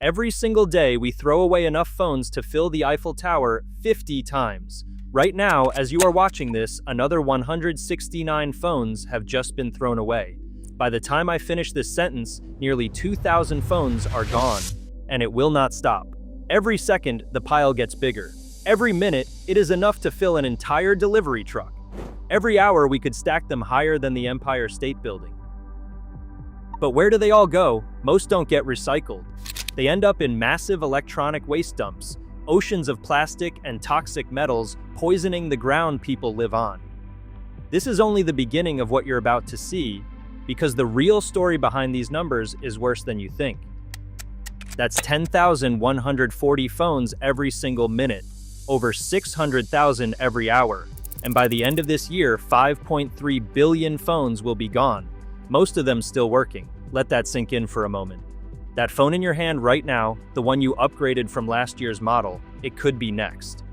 Every single day, we throw away enough phones to fill the Eiffel Tower 50 times. Right now, as you are watching this, another 169 phones have just been thrown away. By the time I finish this sentence, nearly 2,000 phones are gone, and it will not stop. Every second, the pile gets bigger. Every minute, it is enough to fill an entire delivery truck. Every hour, we could stack them higher than the Empire State Building. But where do they all go? Most don't get recycled. They end up in massive electronic waste dumps, oceans of plastic and toxic metals poisoning the ground people live on. This is only the beginning of what you're about to see, because the real story behind these numbers is worse than you think. That's 10,140 phones every single minute, over 600,000 every hour, and by the end of this year, 5.3 billion phones will be gone, most of them still working. Let that sink in for a moment. That phone in your hand right now, the one you upgraded from last year's model, it could be next.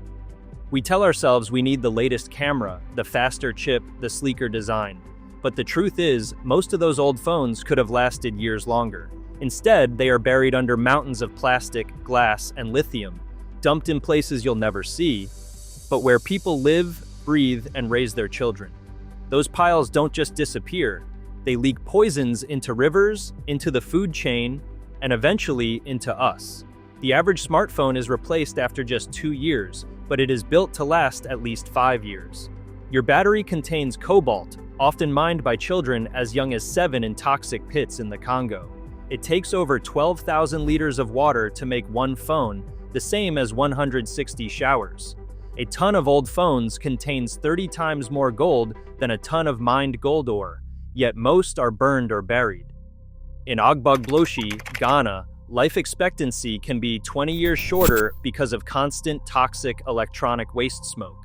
We tell ourselves we need the latest camera, the faster chip, the sleeker design. But the truth is, most of those old phones could have lasted years longer. Instead, they are buried under mountains of plastic, glass, and lithium, dumped in places you'll never see, but where people live, breathe, and raise their children. Those piles don't just disappear. They leak poisons into rivers, into the food chain, and eventually into us. The average smartphone is replaced after just 2 years, but it is built to last at least 5 years. Your battery contains cobalt, often mined by children as young as 7 in toxic pits in the Congo. It takes over 12,000 liters of water to make one phone, the same as 160 showers. A ton of old phones contains 30 times more gold than a ton of mined gold ore, yet most are burned or buried. In Ogbogbloshie, Ghana, life expectancy can be 20 years shorter because of constant toxic electronic waste smoke.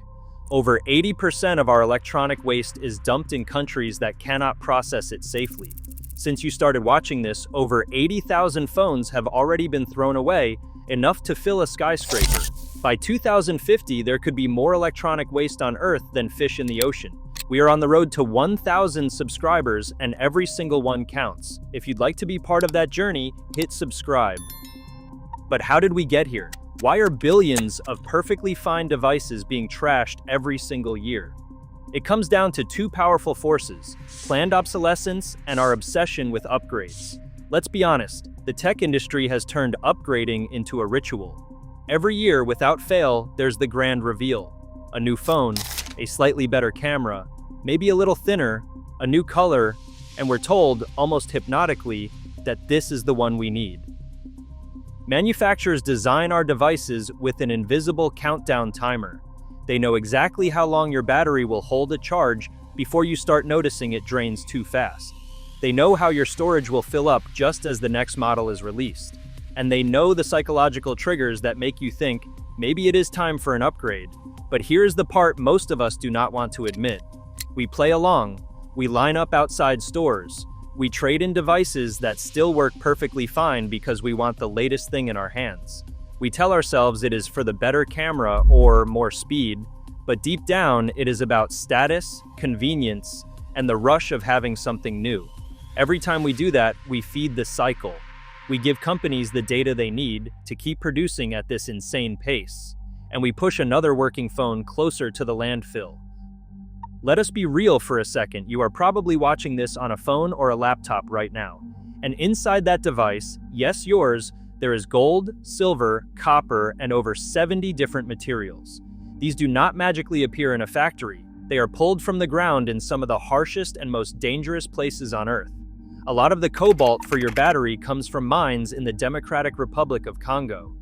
Over 80% of our electronic waste is dumped in countries that cannot process it safely. Since you started watching this, over 80,000 phones have already been thrown away, enough to fill a skyscraper. By 2050, there could be more electronic waste on Earth than fish in the ocean. We are on the road to 1,000 subscribers, and every single one counts. If you'd like to be part of that journey, hit subscribe. But how did we get here? Why are billions of perfectly fine devices being trashed every single year? It comes down to two powerful forces: planned obsolescence and our obsession with upgrades. Let's be honest, the tech industry has turned upgrading into a ritual. Every year, without fail, there's the grand reveal. A new phone, a slightly better camera, maybe a little thinner, a new color, and we're told, almost hypnotically, that this is the one we need. Manufacturers design our devices with an invisible countdown timer. They know exactly how long your battery will hold a charge before you start noticing it drains too fast. They know how your storage will fill up just as the next model is released. And they know the psychological triggers that make you think, maybe it is time for an upgrade. But here's the part most of us do not want to admit. We play along. We line up outside stores. We trade in devices that still work perfectly fine because we want the latest thing in our hands. We tell ourselves it is for the better camera or more speed, but deep down it is about status, convenience, and the rush of having something new. Every time we do that, we feed the cycle. We give companies the data they need to keep producing at this insane pace, and we push another working phone closer to the landfill. Let us be real for a second. You are probably watching this on a phone or a laptop right now. And inside that device, yes, yours, there is gold, silver, copper, and over 70 different materials. These do not magically appear in a factory. They are pulled from the ground in some of the harshest and most dangerous places on Earth. A lot of the cobalt for your battery comes from mines in the Democratic Republic of Congo.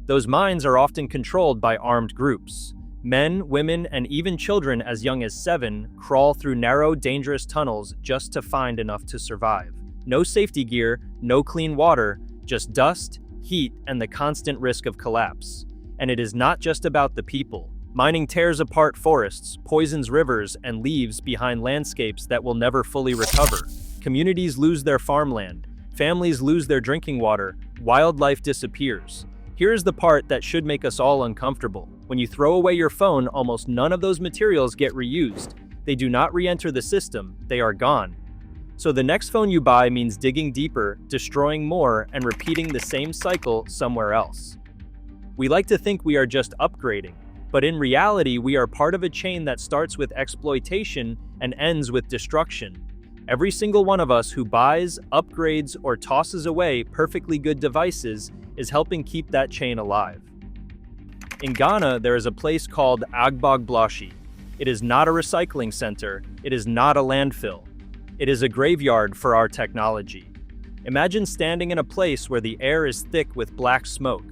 Those mines are often controlled by armed groups. Men, women, and even children as young as 7 crawl through narrow, dangerous tunnels just to find enough to survive. No safety gear, no clean water, just dust, heat, and the constant risk of collapse. And it is not just about the people. Mining tears apart forests, poisons rivers, and leaves behind landscapes that will never fully recover. Communities lose their farmland, families lose their drinking water, wildlife disappears. Here is the part that should make us all uncomfortable. When you throw away your phone, almost none of those materials get reused. They do not re-enter the system, they are gone. So the next phone you buy means digging deeper, destroying more, and repeating the same cycle somewhere else. We like to think we are just upgrading, but in reality, we are part of a chain that starts with exploitation and ends with destruction. Every single one of us who buys, upgrades, or tosses away perfectly good devices is helping keep that chain alive. In Ghana, there is a place called Agbogbloshie. It is not a recycling center, it is not a landfill. It is a graveyard for our technology. Imagine standing in a place where the air is thick with black smoke.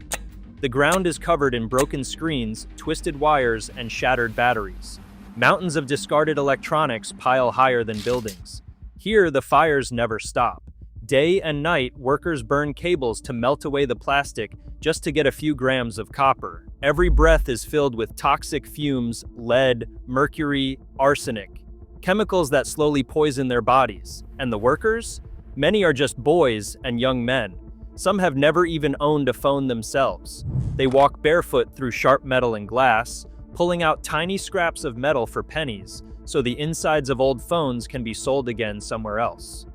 The ground is covered in broken screens, twisted wires, and shattered batteries. Mountains of discarded electronics pile higher than buildings. Here, the fires never stop. Day and night, workers burn cables to melt away the plastic just to get a few grams of copper. Every breath is filled with toxic fumes, lead, mercury, arsenic, chemicals that slowly poison their bodies. And the workers? Many are just boys and young men. Some have never even owned a phone themselves. They walk barefoot through sharp metal and glass, pulling out tiny scraps of metal for pennies, so the insides of old phones can be sold again somewhere else.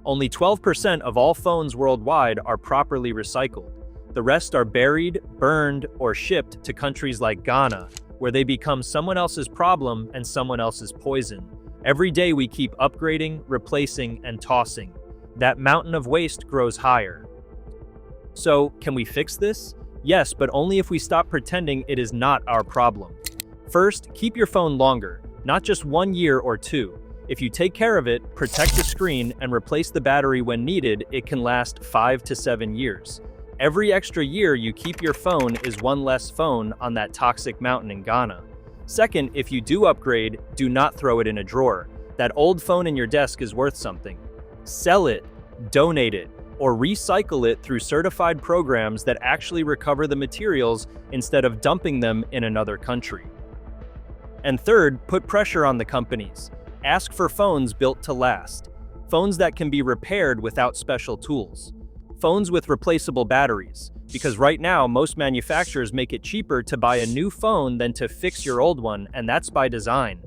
Only 12% of all phones worldwide are properly recycled. The rest are buried, burned, or shipped to countries like Ghana, where they become someone else's problem and someone else's poison. Every day we keep upgrading, replacing, and tossing. That mountain of waste grows higher. So, can we fix this? Yes, but only if we stop pretending it is not our problem. First, keep your phone longer, not just 1 year or 2. If you take care of it, protect the screen, and replace the battery when needed, it can last 5 to 7 years. Every extra year you keep your phone is one less phone on that toxic mountain in Ghana. Second, if you do upgrade, do not throw it in a drawer. That old phone in your desk is worth something. Sell it, donate it, or recycle it through certified programs that actually recover the materials instead of dumping them in another country. And third, put pressure on the companies. Ask for phones built to last. Phones that can be repaired without special tools. Phones with replaceable batteries, because right now most manufacturers make it cheaper to buy a new phone than to fix your old one, and that's by design.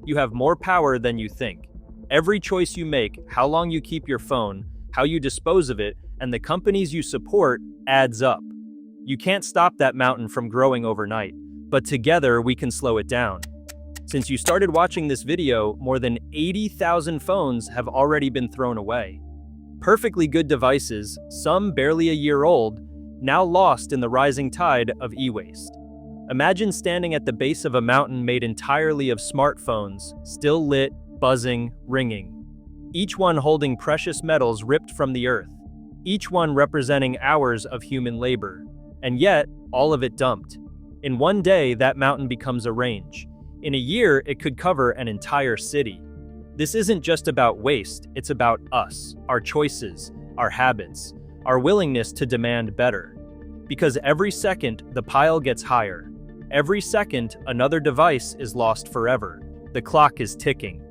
You have more power than you think. Every choice you make, how long you keep your phone, how you dispose of it, and the companies you support adds up. You can't stop that mountain from growing overnight, but together we can slow it down. Since you started watching this video, more than 80,000 phones have already been thrown away. Perfectly good devices, some barely a year old, now lost in the rising tide of e-waste. Imagine standing at the base of a mountain made entirely of smartphones, still lit, buzzing, ringing. Each one holding precious metals ripped from the earth. Each one representing hours of human labor. And yet, all of it dumped. In one day, that mountain becomes a range. In a year, it could cover an entire city. This isn't just about waste, it's about us, our choices, our habits, our willingness to demand better. Because every second, the pile gets higher. Every second, another device is lost forever. The clock is ticking.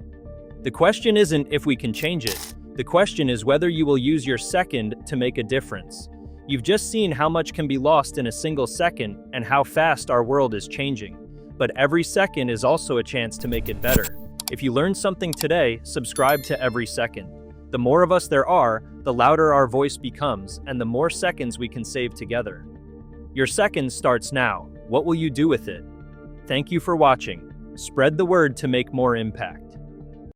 The question isn't if we can change it. The question is whether you will use your second to make a difference. You've just seen how much can be lost in a single second and how fast our world is changing. But every second is also a chance to make it better. If you learned something today, subscribe to Every Second. The more of us there are, the louder our voice becomes, and the more seconds we can save together. Your second starts now. What will you do with it? Thank you for watching. Spread the word to make more impact.